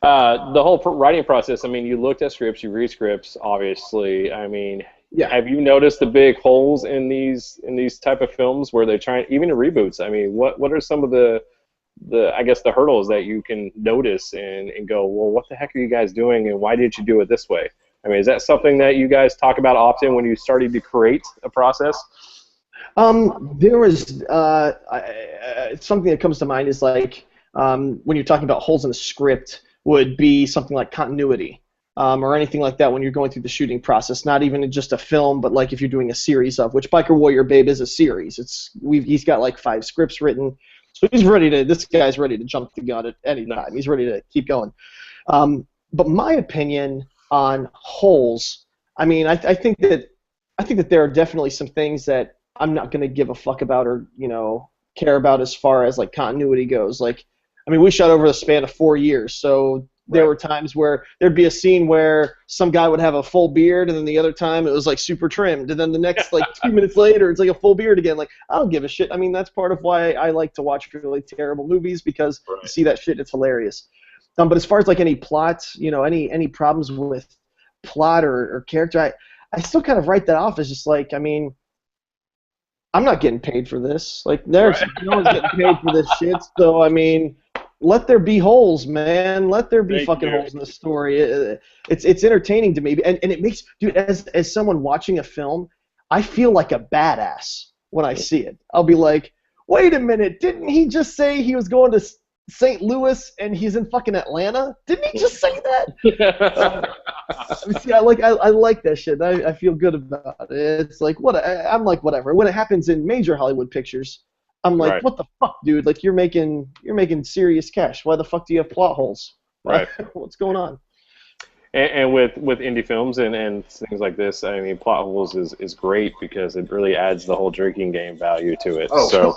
The whole writing process, I mean, you looked at scripts, you read scripts, obviously. I mean, have you noticed the big holes in these type of films where they try, even in reboots? I mean, what are some of the I guess the hurdles that you can notice and go, well, what the heck are you guys doing, and why did you do it this way? I mean, is that something that you guys talk about often when you started to create a process? There was something that comes to mind is like when you're talking about holes in a script would be something like continuity or anything like that when you're going through the shooting process. Not even just a film, but like if you're doing a series of, which Biker Warrior Babe is a series. He's got like 5 scripts written, so this guy's ready to jump the gun at any time. He's ready to keep going. But my opinion on holes, I mean, I think that there are definitely some things that I'm not going to give a fuck about or care about as far as like continuity goes. Like, I mean, we shot over the span of 4 years, so there were times where there'd be a scene where some guy would have a full beard, and then the other time it was like super trimmed, and then the next like 2 minutes later it's like a full beard again. Like, I don't give a shit. I mean, that's part of why I like to watch really terrible movies, because you see that shit, it's hilarious. But as far as like any plot, any problems with plot or character, I still kind of write that off as just like, I mean, I'm not getting paid for this. Like, no one's getting paid for this shit. So I mean, let there be holes, man. Let there be holes in the story. It's entertaining to me, and it makes, dude, as someone watching a film, I feel like a badass when I see it. I'll be like, wait a minute, didn't he just say he was going to St. Louis and he's in fucking Atlanta. Didn't he just say that? See, I like that shit. I feel good about it. It's like I'm like whatever. When it happens in major Hollywood pictures, I'm like, Right. what the fuck, dude? Like you're making serious cash. Why the fuck do you have plot holes? Right. What's going on? And with indie films and things like this, I mean, plot holes is great because it really adds the whole drinking game value to it. Oh. So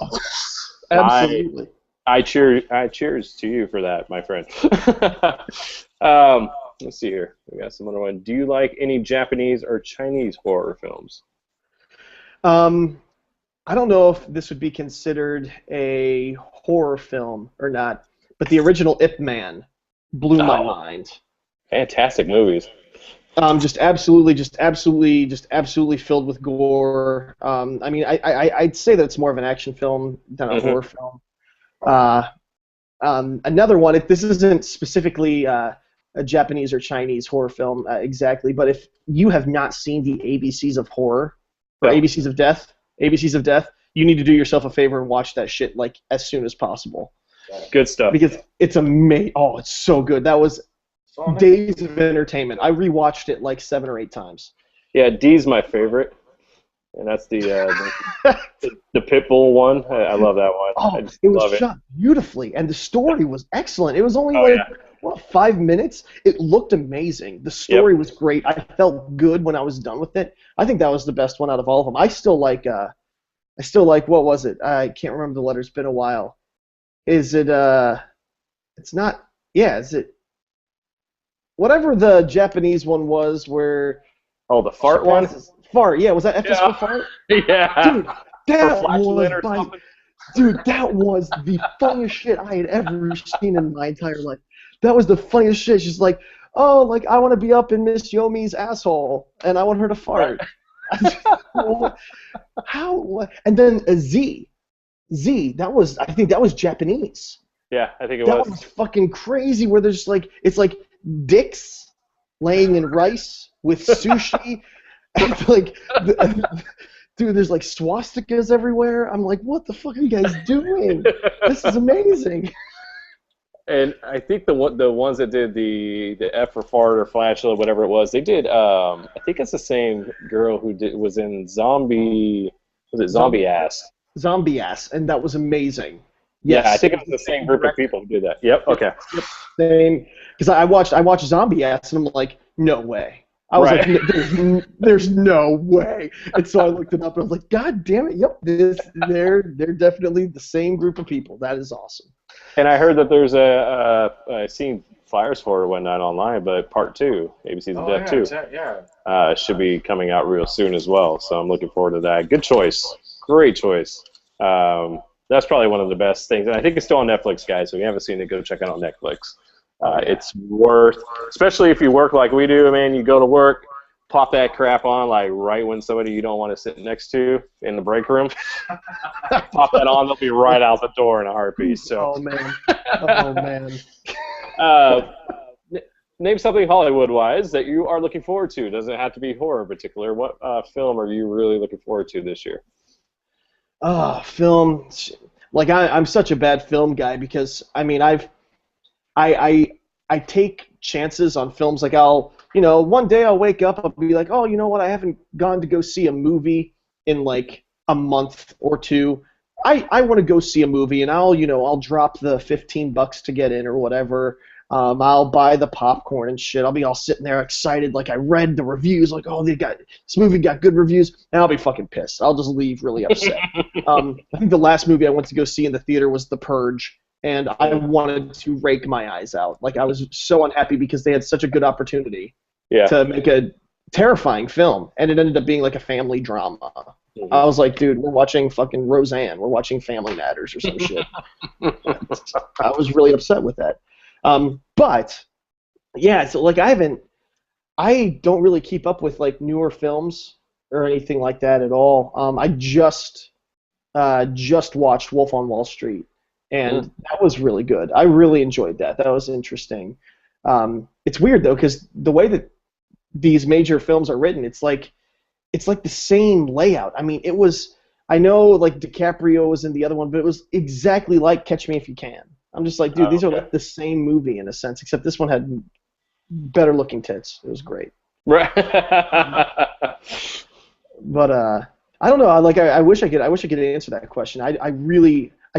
Absolutely. I cheers to you for that, my friend. Let's see here. We got some other one. Do you like any Japanese or Chinese horror films? I don't know if this would be considered a horror film or not, but the original Ip Man blew my mind. Fantastic movies. Just absolutely filled with gore. I mean, I'd say that it's more of an action film than a horror film. Another one, if this isn't specifically a Japanese or Chinese horror film exactly, but if you have not seen the ABCs of horror or ABCs of Death, you need to do yourself a favor and watch that shit like as soon as possible. Good stuff. Because it's amazing. Oh, it's so good. That was days of entertainment. I rewatched it like 7 or 8 times. Yeah, D's my favorite, and that's the Pitbull one. I love that one. Oh, it was shot beautifully, and the story was excellent. It was only 5 minutes. It looked amazing. The story was great. I felt good when I was done with it. I think that was the best one out of all of them. I still like what was it? I can't remember the letter. It's been a while. Is it it's not. Yeah, is it whatever the Japanese one was where the fart one? Fart, yeah, was that F for fart? Yeah. Dude, that was the funniest shit I had ever seen in my entire life. That was the funniest shit. She's like, oh, like I want to be up in Miss Yomi's asshole and I want her to fart. How? And then Z, I think that was Japanese. Yeah, I think it That was. was fucking crazy. Where there's like it's like dicks laying in rice with sushi, and like, dude, there's like swastikas everywhere. I'm like, what the fuck are you guys doing? This is amazing. And I think the ones that did the F for fart or flatula, whatever it was, they did. I think it's the same girl who was in Zombie. Was it Zombie Ass? Zombie Ass, and that was amazing. Yes. Yeah, I think it was the same group of people who did that. Yep. Okay. Yep. Same. Because I watched Zombie Ass, and I'm like, no way. I was like, there's no way. And so I looked it up, and I was like, God damn it! Yep, they're definitely the same group of people. That is awesome. And I heard that there's I seen flyers for it one night online, but part 2, ABC's of Death 2, should be coming out real soon as well. So I'm looking forward to that. Good choice. Great choice. That's probably one of the best things. And I think it's still on Netflix, guys. So if you haven't seen it, go check it out on Netflix. It's worth, especially if you work like we do, man, you go to work, pop that crap on like right when somebody you don't want to sit next to in the break room. Pop that on, they'll be right out the door in a heartbeat. So. Oh, man. Name something Hollywood-wise that you are looking forward to. Doesn't have to be horror in particular. What film are you really looking forward to this year? Film. Like I'm such a bad film guy because I mean I take chances on films. Like one day I'll wake up, I'll be like, oh, you know what? I haven't gone to go see a movie in like a month or two. I want to go see a movie, and I'll drop the $15 to get in or whatever. I'll buy the popcorn and shit. I'll be all sitting there excited, like I read the reviews, like, oh, this movie got good reviews, and I'll be fucking pissed. I'll just leave really upset. I think the last movie I went to go see in the theater was The Purge, and I wanted to rake my eyes out. Like I was so unhappy because they had such a good opportunity to make a terrifying film, and it ended up being like a family drama. Mm-hmm. I was like, dude, we're watching fucking Roseanne. We're watching Family Matters or some shit. I was really upset with that. But yeah, so like I don't really keep up with like newer films or anything like that at all. I just watched Wolf on Wall Street, and that was really good. I really enjoyed that. That was interesting. It's weird though, because the way that these major films are written, it's like the same layout. I mean, I know like DiCaprio was in the other one, but it was exactly like Catch Me If You Can. I'm just like, dude, these are Okay. like the same movie in a sense, except this one had better looking tits. It was great. Right. But I don't know. I wish I could answer that question. I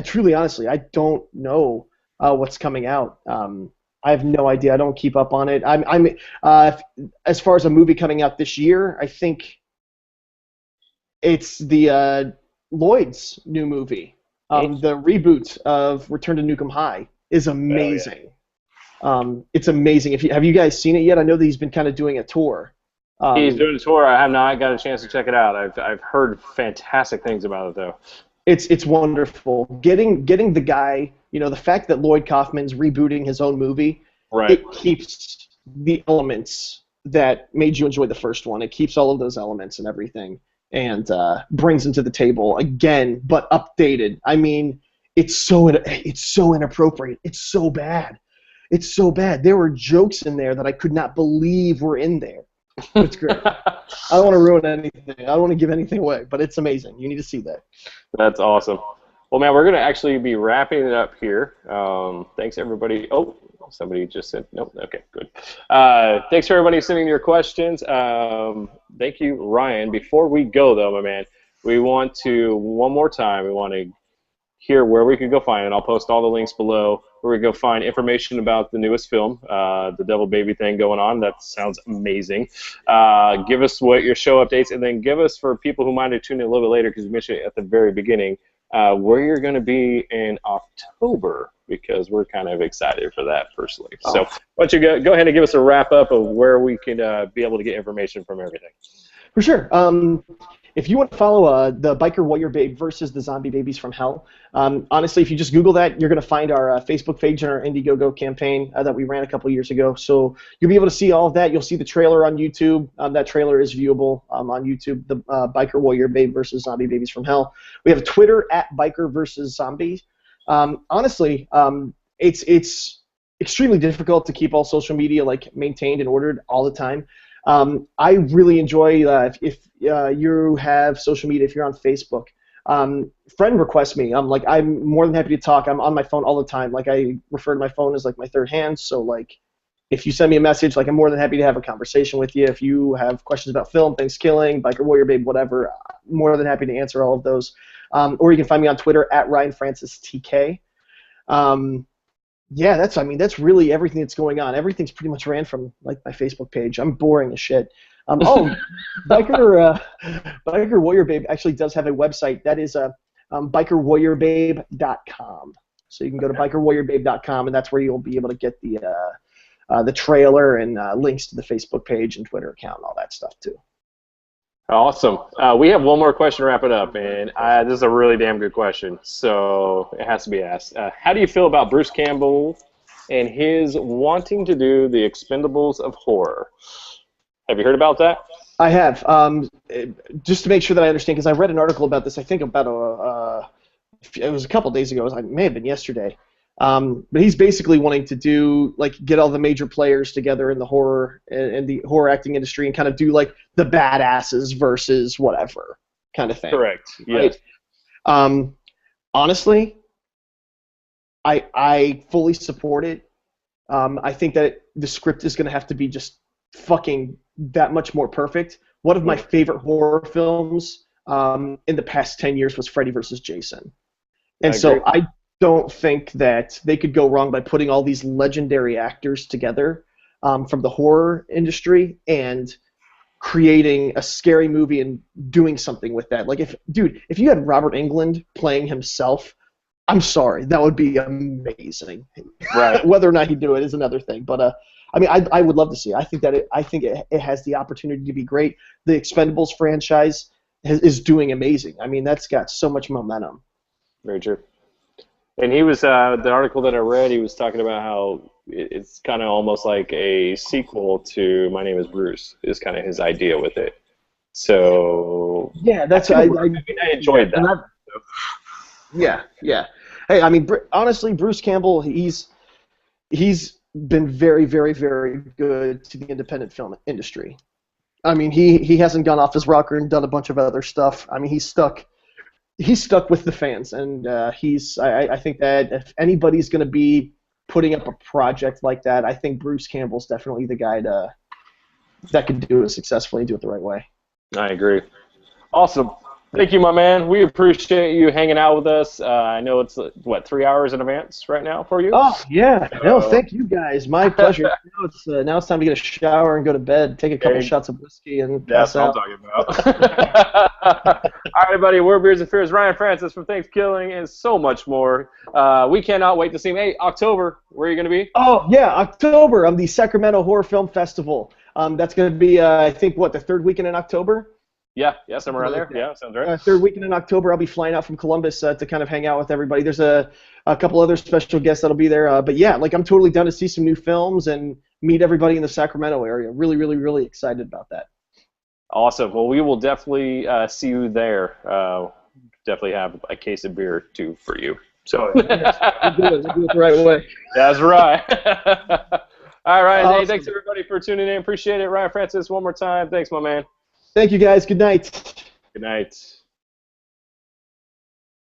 truly, honestly, I don't know what's coming out. I have no idea. I don't keep up on it. As far as a movie coming out this year, I think it's the Lloyd's new movie. The reboot of Return to Nukem High is amazing. It's amazing. Have you guys seen it yet? I know that he's been kind of doing a tour. He's doing a tour. I have not got a chance to check it out. I've heard fantastic things about it though. It's wonderful. Getting the guy, the fact that Lloyd Kaufman's rebooting his own movie, Right. it keeps the elements that made you enjoy the first one. It keeps all of those elements and everything, and brings them to the table again, but updated. I mean, it's so inappropriate. It's so bad. It's so bad. There were jokes in there that I could not believe were in there. It's great. I don't want to ruin anything. I don't want to give anything away, but it's amazing. You need to see that. That's awesome. Well, man, we're going to actually be wrapping it up here. Thanks, everybody. Oh, somebody just said, nope. Okay, good. Thanks, for everybody, sending your questions. Thank you, Ryan. Before we go, though, my man, we want to, one more time, we want to hear where we can go find it. I'll post all the links below where we can go find information about the newest film, the Devil Baby thing going on. That sounds amazing. Give us what your show updates, and then give us, for people who might have tuned in a little bit later, because you mentioned it at the very beginning, where you're going to be in October, because we're kind of excited for that personally. So why don't you go ahead and give us a wrap-up of where we can be able to get information from everything. For sure. If you want to follow the Biker Warrior Babe versus the Zombie Babies from Hell, honestly, if you just Google that, you're going to find our Facebook page and our Indiegogo campaign that we ran a couple years ago. So you'll be able to see all of that. You'll see the trailer on YouTube. That trailer is viewable on YouTube, the Biker Warrior Babe versus Zombie Babies from Hell. We have Twitter at Biker versus Zombies. Honestly, it's extremely difficult to keep all social media maintained and ordered all the time. I really enjoy if you have social media, if you're on Facebook, friend request me. I'm more than happy to talk. I'm on my phone all the time. I refer to my phone as my third hand. So if you send me a message, I'm more than happy to have a conversation with you. If you have questions about film, ThanksKilling, Biker Warrior Babe, whatever, more than happy to answer all of those. Or you can find me on Twitter at RyanFrancisTK. Yeah, that's really everything that's going on. Everything's pretty much ran from my Facebook page. I'm boring as shit. Biker Warrior Babe actually does have a website. That is bikerwarriorbabe.com. So you can go to bikerwarriorbabe.com, and that's where you'll be able to get the trailer and links to the Facebook page and Twitter account and all that stuff too. Awesome. We have one more question to wrap it up, and this is a really damn good question, so it has to be asked. How do you feel about Bruce Campbell and his wanting to do the Expendables of horror? Have you heard about that? I have. Just to make sure that I understand, because I read an article about this, I think about it was a couple days ago. It may have been yesterday. But he's basically wanting to do get all the major players together in the horror and the horror acting industry and kind of do the badasses versus whatever kind of thing. Correct. Yes. Right? Honestly, I fully support it. I think that the script is going to have to be just fucking that much more perfect. One of my favorite horror films in the past 10 years was Freddy vs. Jason. And so I don't think that they could go wrong by putting all these legendary actors together from the horror industry and creating a scary movie and doing something with that. If you had Robert Englund playing himself, I'm sorry, that would be amazing. Right. Whether or not he'd do it is another thing, but I would love to see it. I think it has the opportunity to be great. The Expendables franchise is doing amazing. That's got so much momentum. Very true. And he was, the article that I read, he was talking about how it's kind of almost like a sequel to My Name is Bruce, is kind of his idea with it. So yeah, that's I enjoyed that. Yeah. Hey, honestly, Bruce Campbell, he's been very, very, very good to the independent film industry. He hasn't gone off his rocker and done a bunch of other stuff. He's stuck he's stuck with the fans, and I think that if anybody's going to be putting up a project like that, I think Bruce Campbell's definitely the guy that can do it successfully and do it the right way. I agree. Awesome. Thank you, my man. We appreciate you hanging out with us. I know it's, 3 hours in advance right now for you? Oh, yeah. No, thank you guys. My pleasure. Now it's time to get a shower and go to bed, take a couple shots of whiskey, and pass out. That's what I'm talking about. All right, everybody. We're Beers and Fears. Ryan Francis from ThanksKilling and so much more. We cannot wait to see him. Hey, October, where are you going to be? Oh, yeah, October. The Sacramento Horror Film Festival. That's going to be, I think, the third weekend in October? Yeah, somewhere around there. Yeah, sounds right. Third weekend in October, I'll be flying out from Columbus to kind of hang out with everybody. There's a couple other special guests that'll be there. But yeah, I'm totally down to see some new films and meet everybody in the Sacramento area. Really, really, really excited about that. Awesome. Well, we will definitely see you there. Definitely have a case of beer, too, for you. So we'll do it the right way. That's right. All right, Ryan. Awesome. Hey, thanks, everybody, for tuning in. Appreciate it. Ryan Francis, one more time. Thanks, my man. Thank you, guys. Good night. Good night.